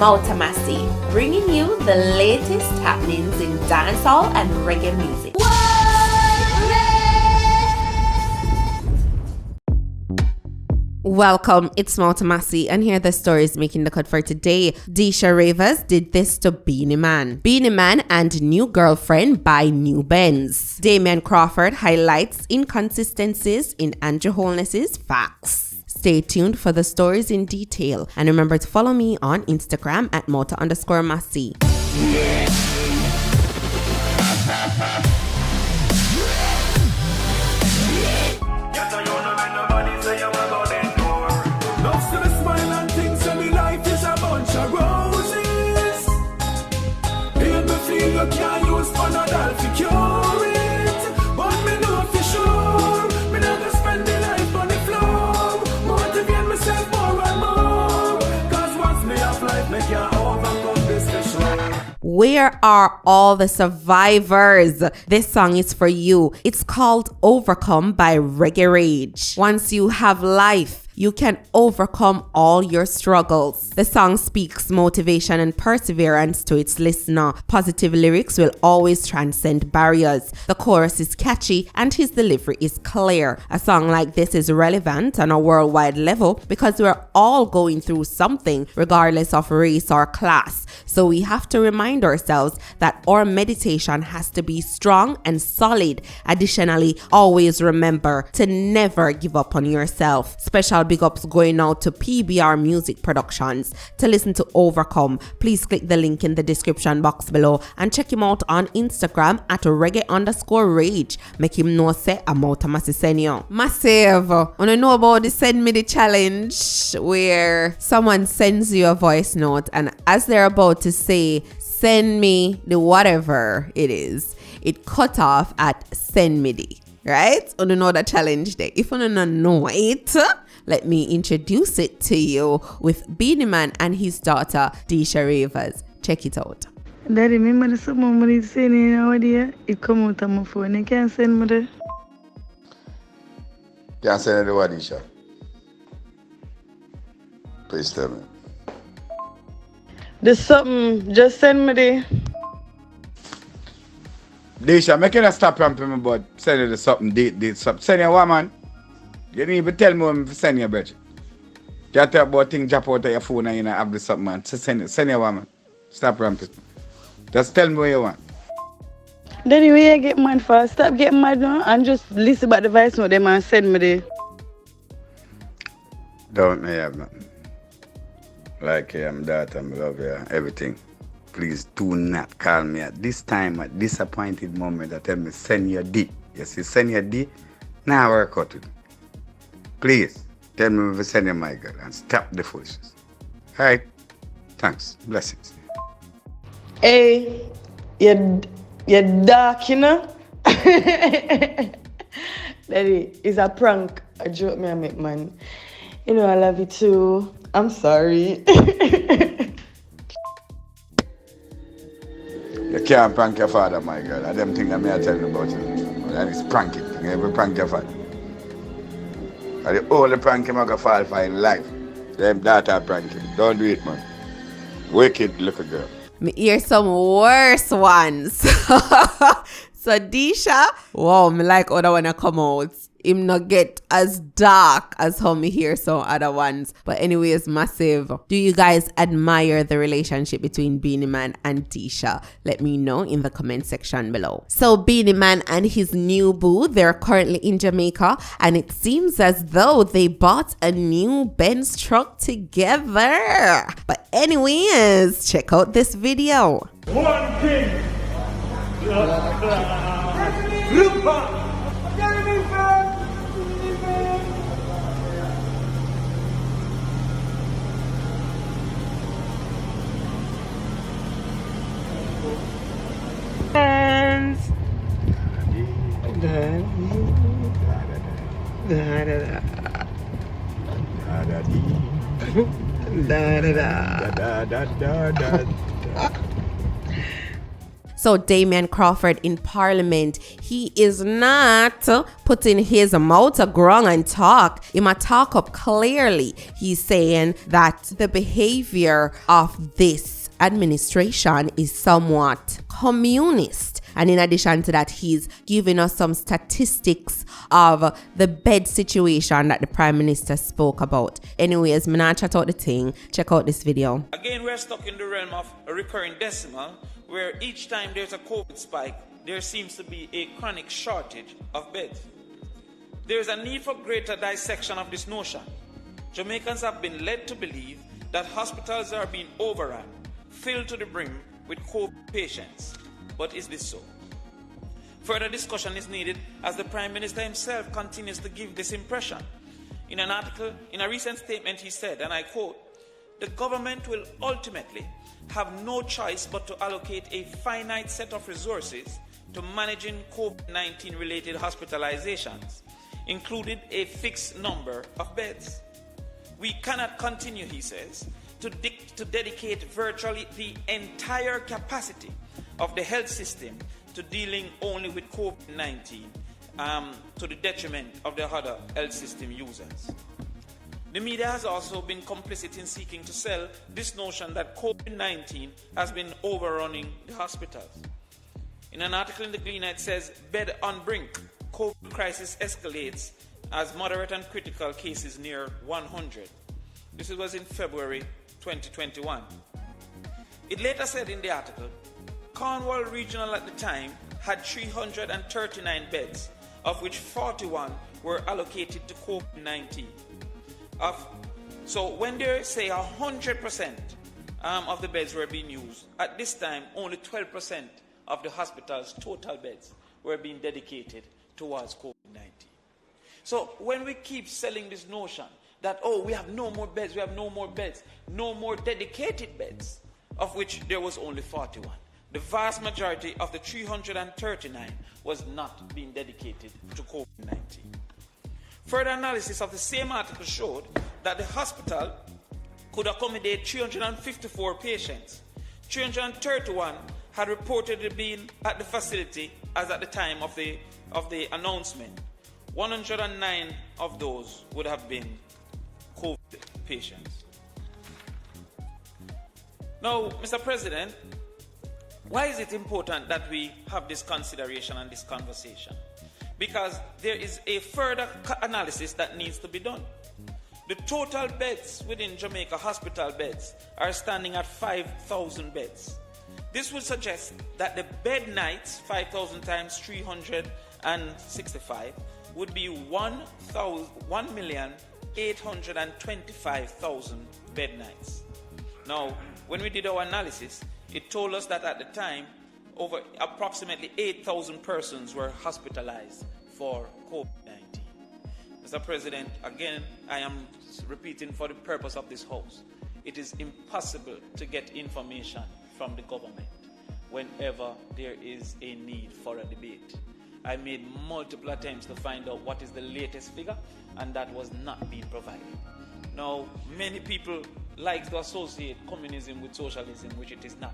Mouta Massi, bringing you the latest happenings in dancehall and reggae music. Welcome, it's Mouta Massi, and here are the stories making the cut for today. Disha Ravers did this to Beenie Man. Beenie Man and new girlfriend buy new Benz. Damion Crawford highlights inconsistencies in Andrew Holness's facts. Stay tuned for the stories in detail, and remember to follow me on Instagram at Mouta_Massi. You can't use another to cure it, but me know for sure me not gonna spend the life on the floor. Motivate myself more and more, cause once me have life, me can't overcome this issue. Where are all the survivors? This song is for you. It's called Overcome by Reggae Rage. Once you have life, you can overcome all your struggles. The song speaks motivation and perseverance to its listener. Positive lyrics will always transcend barriers. The chorus is catchy and his delivery is clear. A song like this is relevant on a worldwide level because we're all going through something regardless of race or class. So we have to remind ourselves that our meditation has to be strong and solid. Additionally, always remember to never give up on yourself. Special big ups going out to PBR Music Productions. To listen to Overcome, please click the link in the description box below and check him out on Instagram at reggae_rage. Make him know say I'm Mouta Massi senior. Massive, wanna know about the Send Me the Challenge, where someone sends you a voice note and as they're about to say send me the whatever it is, it cut off at send me the, right? You know the challenge there. If you don't know it, let me introduce it to you with Beenie Man and his daughter Disha Ravers. Check it out. Daddy, remember the somebody saying nowadays it come out on my phone. You can't send me the. Can't send it to what, Disha? Please tell me. There's something, just send me the. Disha, make it a stop ramping me, but send it to something, date something. Send your woman. You didn't even tell me when to send your bitch. You talk about things drop out of your phone and you know have the something, man. So send your woman. Stop ramping. Just tell me what you want. Daddy, where you get mad for? Stop getting mad now and just listen about the voice note them and send me the. Don't me have nothing. Like I'm daughter, I love you, everything. Please do not call me at this time, at disappointed moment that tell me send your D. You see, send your D, now work out it. Please, tell me if you send your my girl and stop the foolishness. Alright? Thanks. Blessings. Hey, you're dark, you know? Daddy, it's a prank. A joke me I make, man. You know I love you too. I'm sorry. You can't prank your father, my girl. I don't think that me I tell you about it. And it's pranking. You never prank your father. And the only prank him I gonna fall for in life. Them daughter pranking. Don't do it, man. Wicked little girl. Me hear some worse ones. So Disha, wow, me like other one to come out. Him not get as dark as how me hear some other ones. But anyways, massive. Do you guys admire the relationship between Beenie Man and Disha? Let me know in the comment section below. So Beenie Man and his new boo, they're currently in Jamaica, and it seems as though they bought a new Benz truck together. But anyways, check out this video. One king. So Damion Crawford in Parliament, he is not putting his mouth to ground and talk. He might talk up clearly. He's saying that the behavior of this administration is somewhat communist. And in addition to that, he's giving us some statistics of the bed situation that the Prime Minister spoke about. Anyways, I'm not chat out the thing. Check out this video. Again, we're stuck in the realm of a recurring decimal, where each time there's a COVID spike, there seems to be a chronic shortage of beds. There is a need for greater dissection of this notion. Jamaicans have been led to believe that hospitals are being overrun, filled to the brim with COVID patients. But is this so? Further discussion is needed as the Prime Minister himself continues to give this impression. In an article, in a recent statement, he said, and I quote, "The government will ultimately have no choice but to allocate a finite set of resources to managing COVID-19 related hospitalizations, including a fixed number of beds. We cannot continue," he says, to dedicate virtually the entire capacity of the health system to dealing only with COVID-19 to the detriment of the other health system users. The media has also been complicit in seeking to sell this notion that COVID-19 has been overrunning the hospitals. In an article in the Gleaner, it says, "Bed on brink, COVID crisis escalates as moderate and critical cases near 100. This was in February 2021. It later said in the article, Cornwall Regional at the time had 339 beds, of which 41 were allocated to COVID-19. So when they say 100% of the beds were being used, at this time only 12% of the hospital's total beds were being dedicated towards COVID-19. So when we keep selling this notion that, oh, we have no more beds, no more dedicated beds, of which there was only 41. The vast majority of the 339 was not being dedicated to COVID-19. Further analysis of the same article showed that the hospital could accommodate 354 patients. 331 had reportedly been at the facility as at the time of the announcement. 109 of those would have been COVID patients. Now, Mr. President, why is it important that we have this consideration and this conversation? Because there is a further analysis that needs to be done. The total beds within Jamaica, hospital beds, are standing at 5,000 beds. This would suggest that the bed nights, 5,000 times 365, would be 1,825,000 bed nights. Now, when we did our analysis, it told us that at the time, over approximately 8,000 persons were hospitalized for COVID-19. Mr. President, again, I am repeating for the purpose of this House, it is impossible to get information from the government whenever there is a need for a debate. I made multiple attempts to find out what is the latest figure, and that was not being provided. Now, many people like to associate communism with socialism, which it is not.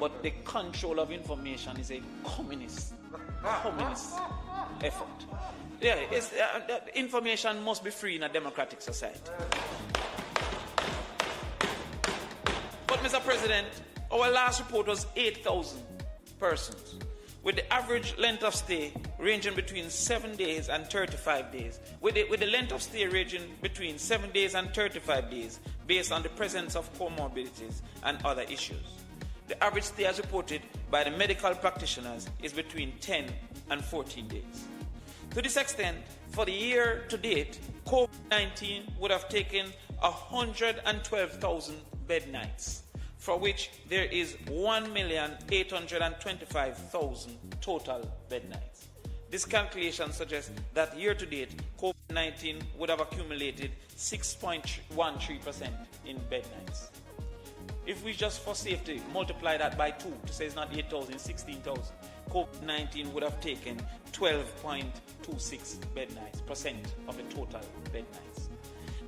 But the control of information is a communist effort. Yeah, information must be free in a democratic society. But, Mr. President, our last report was 8,000 persons, with the average length of stay ranging between 7 days and 35 days, with the length of stay ranging between 7 days and 35 days, based on the presence of comorbidities and other issues. The average stay as reported by the medical practitioners is between 10 and 14 days. To this extent, for the year to date, COVID-19 would have taken 112,000 bed nights, for which there is 1,825,000 total bed nights. This calculation suggests that year to date, COVID-19 would have accumulated 6.13% in bed nights. If we just for safety multiply that by 2 to say it's not 8,000, 16,000, COVID-19 would have taken 12.26% of the total bed nights.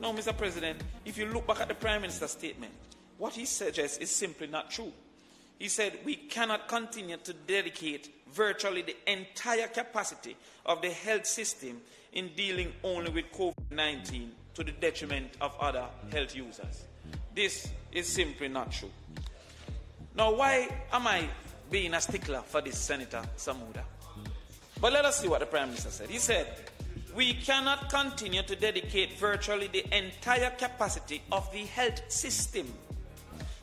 Now, Mr. President, if you look back at the Prime Minister's statement, what he suggests is simply not true. He said, we cannot continue to dedicate virtually the entire capacity of the health system in dealing only with COVID-19 to the detriment of other health users. This is simply not true. Now, why am I being a stickler for this, Senator Mouta? But let us see what the Prime Minister said. He said, we cannot continue to dedicate virtually the entire capacity of the health system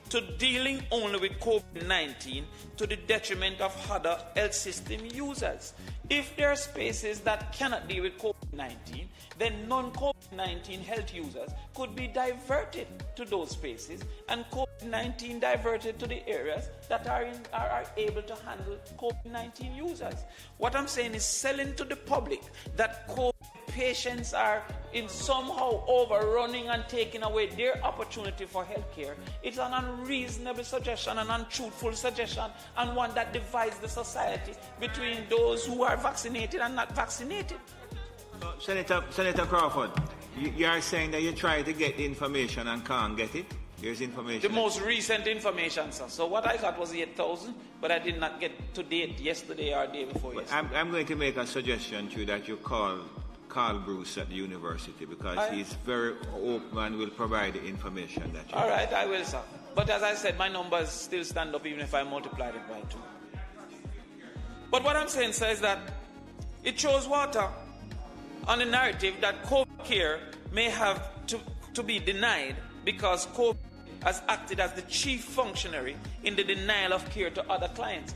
to dealing only with COVID-19 to the detriment of other health system users. If there are spaces that cannot deal with COVID-19, then non-COVID-19 health users could be diverted to those spaces and COVID-19 diverted to the areas that are able to handle COVID-19 users. What I'm saying is selling to the public that COVID patients are in somehow overrunning and taking away their opportunity for healthcare. It's an unreasonable suggestion, an untruthful suggestion, and one that divides the society between those who are vaccinated and not vaccinated. Senator Crawford, you are saying that you try to get the information and can't get it? There's information. The most recent information, sir. So what I got was 8,000, but I did not get to date yesterday or day before yesterday. I'm going to make a suggestion to you that you call Carl Bruce at the university because he's very open and will provide the information that you All right, I will, sir. But as I said, my numbers still stand up even if I multiplied it by 2. But what I'm saying, sir, is that it shows water on the narrative that COVID care may have to be denied because COVID has acted as the chief functionary in the denial of care to other clients.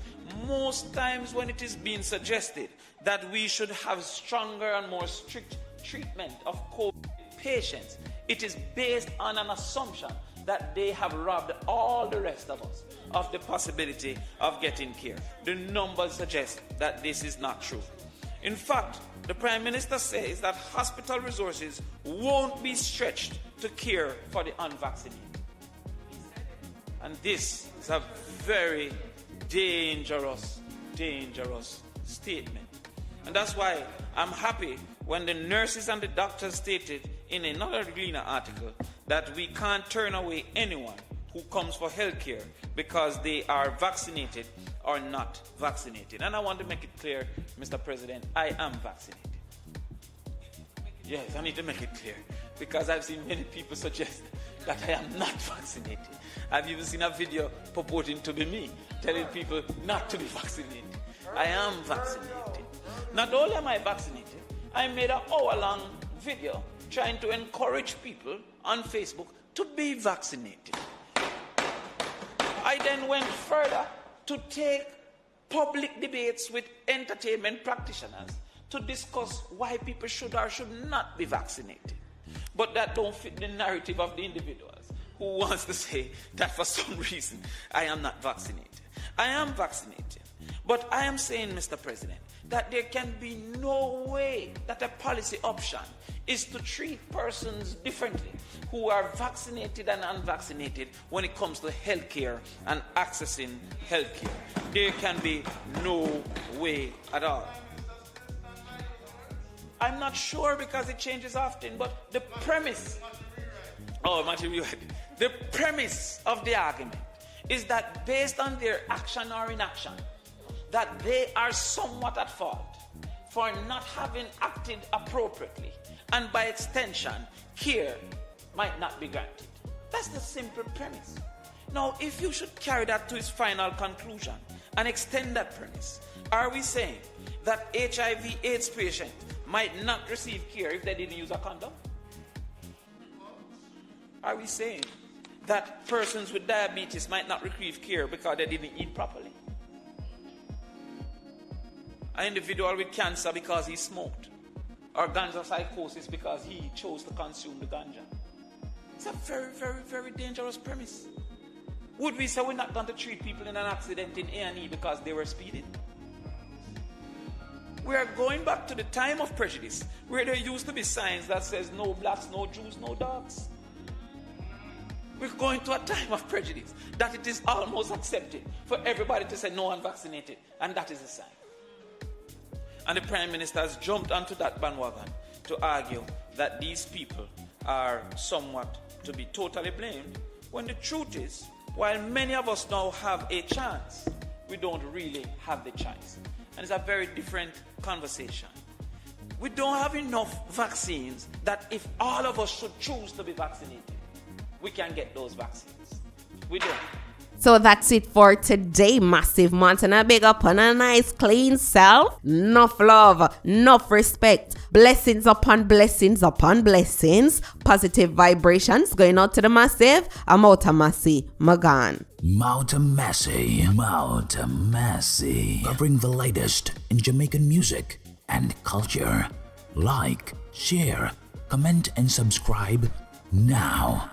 Most times when it is being suggested that we should have stronger and more strict treatment of COVID patients, it is based on an assumption that they have robbed all the rest of us of the possibility of getting care. The numbers suggest that this is not true. In fact, the Prime Minister says that hospital resources won't be stretched to care for the unvaccinated. And this is a very dangerous statement. And that's why I'm happy when the nurses and the doctors stated in another Gleaner article that we can't turn away anyone who comes for health care because they are vaccinated or not vaccinated. And I want to make it clear, Mr. President, I am vaccinated. Yes, I need to make it clear because I've seen many people suggest that I am not vaccinated. I've even seen a video purporting to be me, telling people not to be vaccinated. I am vaccinated. Not only am I vaccinated, I made an hour-long video trying to encourage people on Facebook to be vaccinated. I then went further to take public debates with entertainment practitioners to discuss why people should or should not be vaccinated. But that don't fit the narrative of the individuals who wants to say that for some reason I am not vaccinated. I am vaccinated. But I am saying, Mr. President, that there can be no way that a policy option is to treat persons differently who are vaccinated and unvaccinated when it comes to healthcare and accessing healthcare. There can be no way at all. I'm not sure because it changes often, but the premise, the premise of the argument is that based on their action or inaction, that they are somewhat at fault for not having acted appropriately, and by extension, care might not be granted. That's the simple premise. Now, if you should carry that to its final conclusion and extend that premise, are we saying that HIV/AIDS patients might not receive care if they didn't use a condom? Are we saying that persons with diabetes might not receive care because they didn't eat properly? An individual with cancer because he smoked, or ganja psychosis because he chose to consume the ganja. It's a very, very, very dangerous premise. Would we say we're not going to treat people in an accident in A&E because they were speeding? We are going back to the time of prejudice, where there used to be signs that says no blacks, no Jews, no dogs. We're going to a time of prejudice that it is almost accepted for everybody to say no unvaccinated, and that is a sign. And the Prime Minister has jumped onto that bandwagon to argue that these people are somewhat to be totally blamed, when the truth is While many of us now have a chance, we don't really have the choice. And it's a very different conversation. We don't have enough vaccines that if all of us should choose to be vaccinated, we can get those vaccines. We don't. So that's it for today, Massive Montana. Big up on a nice clean self. Enough love, enough respect. Blessings upon blessings upon blessings. Positive vibrations going out to the Massive. I'm Mouta Massi. Magan. Mouta Massi. Mouta Massi. Covering the latest in Jamaican music and culture. Like, share, comment and subscribe now.